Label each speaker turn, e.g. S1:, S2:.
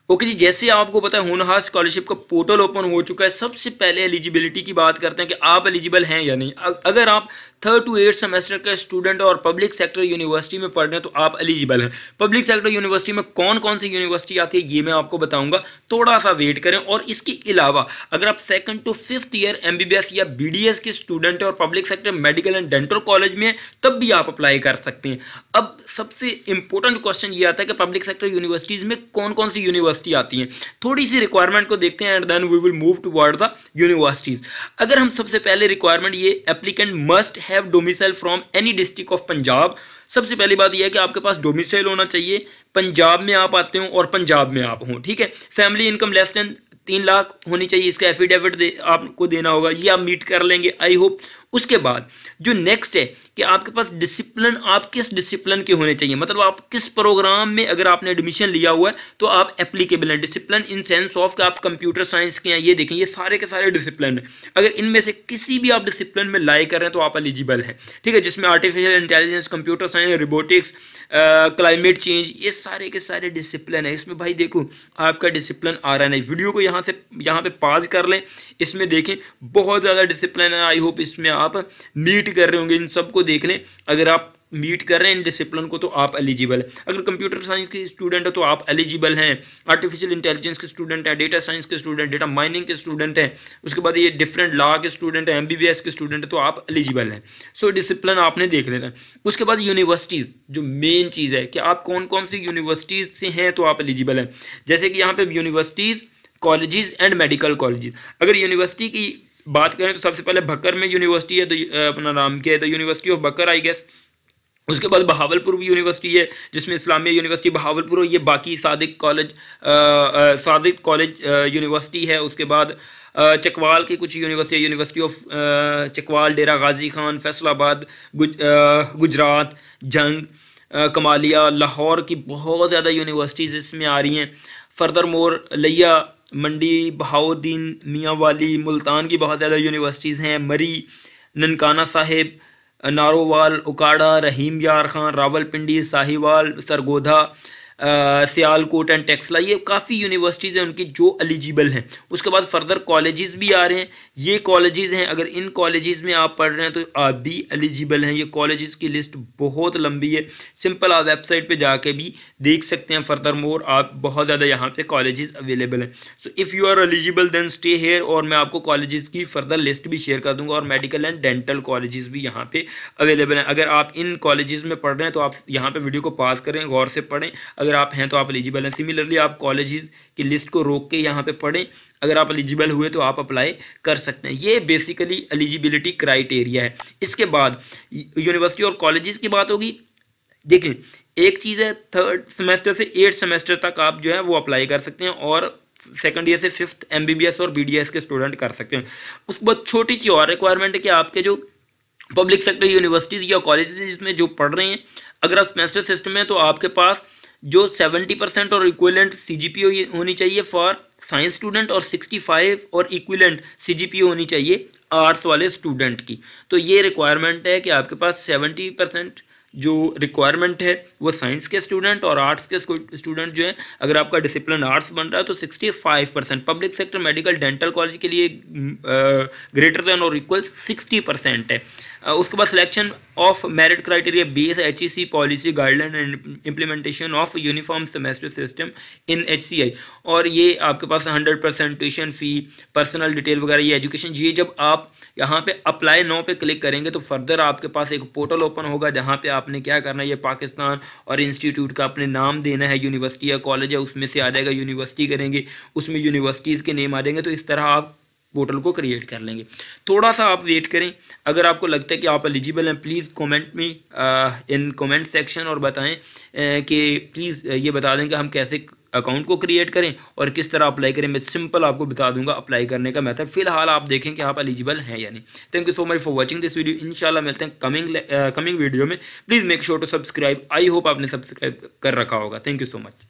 S1: Okay जी, जैसे आपको पता है होनहार स्कॉलरशिप का पोर्टल ओपन हो चुका है। सबसे पहले एलिजिबिलिटी की बात करते हैं कि आप एलिजिबल हैं या नहीं। अगर आप 3rd to 8th सेमेस्टर के स्टूडेंट और पब्लिक सेक्टर यूनिवर्सिटी में पढ़ रहे हैं तो आप एलिजिबल हैं। पब्लिक सेक्टर यूनिवर्सिटी में कौन कौन सी यूनिवर्सिटी आती है ये मैं आपको बताऊंगा, थोड़ा सा वेट करें। और इसके अलावा अगर आप 2nd to 5th year MBBS या BDS के स्टूडेंट हैं और public sector medical and dental college में है तब भी आप अप्लाई कर सकते हैं। अब सबसे इंपॉर्टेंट क्वेश्चन ये आता है कि पब्लिक सेक्टर यूनिवर्सिटीज़ में कौन कौन सी यूनिवर्सिटी आती हैं। थोड़ी सी रिक्वायरमेंट को देखते हैं and then we will move toward the universities. अगर हम सबसे पहले रिक्वायरमेंट ये applicant must have domicile from any district of Punjab. सबसे पहली बात यह है कि आपके पास डोमिसाइल होना चाहिए, पंजाब में आप आते हो और पंजाब में आप हों, ठीक है। Family income less than 3 lakh होनी चाहिए, इसका एफिडेविट आपको देना होगा, ये आप मीट कर लेंगे आई होप। उसके बाद जो नेक्स्ट है कि आपके पास डिसिप्लिन, आप किस डिसिप्लिन के होने चाहिए, मतलब आप किस प्रोग्राम में अगर आपने एडमिशन लिया हुआ है तो आप एप्लीकेबल हैं। डिसिप्लिन इन सेंस ऑफ कि आप कंप्यूटर साइंस के हैं, ये देखें ये सारे के सारे डिसिप्लिन हैं। अगर इनमें से किसी भी आप डिसिप्लिन में लाई कर रहे हैं तो आप एलिजिबल हैं, ठीक है। जिसमें artificial intelligence, computer science, robotics, climate change, ये सारे के सारे डिसिप्लिन है। इसमें भाई देखो आपका डिसिप्लिन आ रहा है नहीं। वीडियो को यहाँ पे पॉज कर लें, इसमें देखें बहुत ज़्यादा डिसिप्लिन है। आई होप इसमें आप मीट कर रहे होंगे, इन सबको देख लें। अगर आप मीट कर रहे हैं इन डिसिप्लिन को तो आप एलिजिबल है। अगर कंप्यूटर साइंस के स्टूडेंट है तो आप एलिजिबल हैं। आर्टिफिशियल इंटेलिजेंस के स्टूडेंट है, डेटा साइंस के स्टूडेंट, डेटा माइनिंग के स्टूडेंट हैं, उसके बाद ये डिफरेंट लॉ के स्टूडेंट हैं, MBBS के स्टूडेंट है तो आप एलिजिबल हैं। सो डिसिप्लिन आपने देख लेना है। उसके बाद यूनिवर्सिटीज़, जो मेन चीज़ है कि आप कौन कौन सी यूनिवर्सिटीज़ से हैं तो आप एलिजिबल हैं। जैसे कि यहाँ पे universities, colleges and medical colleges. अगर यूनिवर्सिटी की बात करें तो सबसे पहले भक्कर में यूनिवर्सिटी है, तो अपना नाम क्या है, the university of Bhakkar I guess. उसके बाद बहावलपुर भी यूनिवर्सिटी है जिसमें इस्लामिया यूनिवर्सिटी बहावलपुर है, ये बाकी सादिक कॉलेज यूनिवर्सिटी है। उसके बाद चकवाल की कुछ यूनिवर्सिटी, यूनिवर्सिटी ऑफ चकवाल, डेरा गाजी खान, फैसलाबाद, गुजरात, जंग, कमालिया, लाहौर की बहुत ज़्यादा यूनिवर्सिटीज़ इसमें आ रही हैं। फर्दर मोर लिया, मंडी, बहाउद्दीन, मियाँ वाली, मुल्तान की बहुत ज़्यादा यूनिवर्सिटीज़ हैं। मरी, ननकाना साहिब, नारोवाल, उकाड़ा, रहीम यार खान, रावलपिंडी, साहिवाल, सरगोधा, सियालकोट एंड टेक्सला, ये काफ़ी यूनिवर्सिटीज़ हैं उनकी जो एलिजिबल हैं। उसके बाद फर्दर कॉलेजेस भी आ रहे हैं, ये कॉलेजेस हैं, अगर इन कॉलेजेस में आप पढ़ रहे हैं तो आप भी एलिजिबल हैं। ये कॉलेजेस की लिस्ट बहुत लंबी है, सिंपल आप वेबसाइट पे जाके भी देख सकते हैं। फर्दर मोर आप बहुत ज़्यादा यहाँ पे कॉलेजेस अवेलेबल हैं। So if you are eligible then stay here, और मैं आपको कॉलेजेस की फर्दर लिस्ट भी शेयर कर दूँगा। और मेडिकल एंड डेंटल कॉलेजेस भी यहाँ पे अवेलेबल हैं। अगर आप इन कॉलेजेस में पढ़ रहे हैं तो आप यहाँ पर वीडियो को पॉज करें, गौर से पढ़ें। अगर आप हैं तो आप एलिजिबल हैं। सिमिलरली आप कॉलेजेस की लिस्ट को रोक के यहाँ पे पढ़ें, अगर आप एलिजिबल हुए तो आप अप्लाई कर सकते हैं। ये बेसिकली एलिजिबिलिटी क्राइटेरिया है। इसके बाद यूनिवर्सिटी और कॉलेजेस की बात होगी। देखें एक चीज़ है, 3rd सेमेस्टर से 8th सेमेस्टर तक आप जो है वो अप्लाई कर सकते हैं, और 2nd ईयर से 5th MBBS और BDS के स्टूडेंट कर सकते हैं। उसके बाद छोटी सी और रिक्वायरमेंट है कि आपके जो पब्लिक सेक्टर यूनिवर्सिटीज़ या कॉलेजेस में जो पढ़ रहे हैं, अगर आप सेमेस्टर सिस्टम में, तो आपके पास जो 70% और इक्विलेंट CGPA होनी चाहिए फॉर साइंस स्टूडेंट, और 65 और इक्विलेंट CGPA होनी चाहिए आर्ट्स वाले स्टूडेंट की। तो ये रिक्वायरमेंट है कि आपके पास 70% जो रिक्वायरमेंट है वो साइंस के स्टूडेंट, और आर्ट्स के स्टूडेंट जो है, अगर आपका डिसिप्लिन आर्ट्स बन रहा है तो 65%। Public sector medical dental college के लिए ग्रेटर देन और इक्वल 60% है। उसके बाद selection of merit criteria base HEC policy guideline and implementation of uniform semester system in HCI, और ये आपके पास 100% ट्यूशन फ़ी, पर्सनल डिटेल वगैरह, ये एजुकेशन। ये जब आप यहाँ पे अप्लाई नाउ पे क्लिक करेंगे तो फर्दर आपके पास एक पोर्टल ओपन होगा जहाँ पे आपने क्या करना है, ये पाकिस्तान और इंस्टीट्यूट का अपने नाम देना है, यूनिवर्सिटी या कॉलेज है उसमें से आ जाएगा, यूनिवर्सिटी करेंगे, उसमें यूनिवर्सिटीज़ के नेम आ जाएंगे। तो इस तरह आप पोर्टल को क्रिएट कर लेंगे। थोड़ा सा आप वेट करें। अगर आपको लगता है कि आप एलिजिबल हैं, प्लीज़ कमेंट में इन कमेंट सेक्शन और बताएं कि प्लीज़ ये बता दें कि हम कैसे अकाउंट को क्रिएट करें और किस तरह अप्लाई करें। मैं सिंपल आपको बता दूंगा अप्लाई करने का मेथड। फिलहाल आप देखें कि आप एलिजिबल हैं या नहीं। Thank you so much for watching this video. इंशाल्लाह मिलते हैं कमिंग वीडियो में। Please make sure to subscribe. I hope आपने सब्सक्राइब कर रखा होगा। Thank you so much.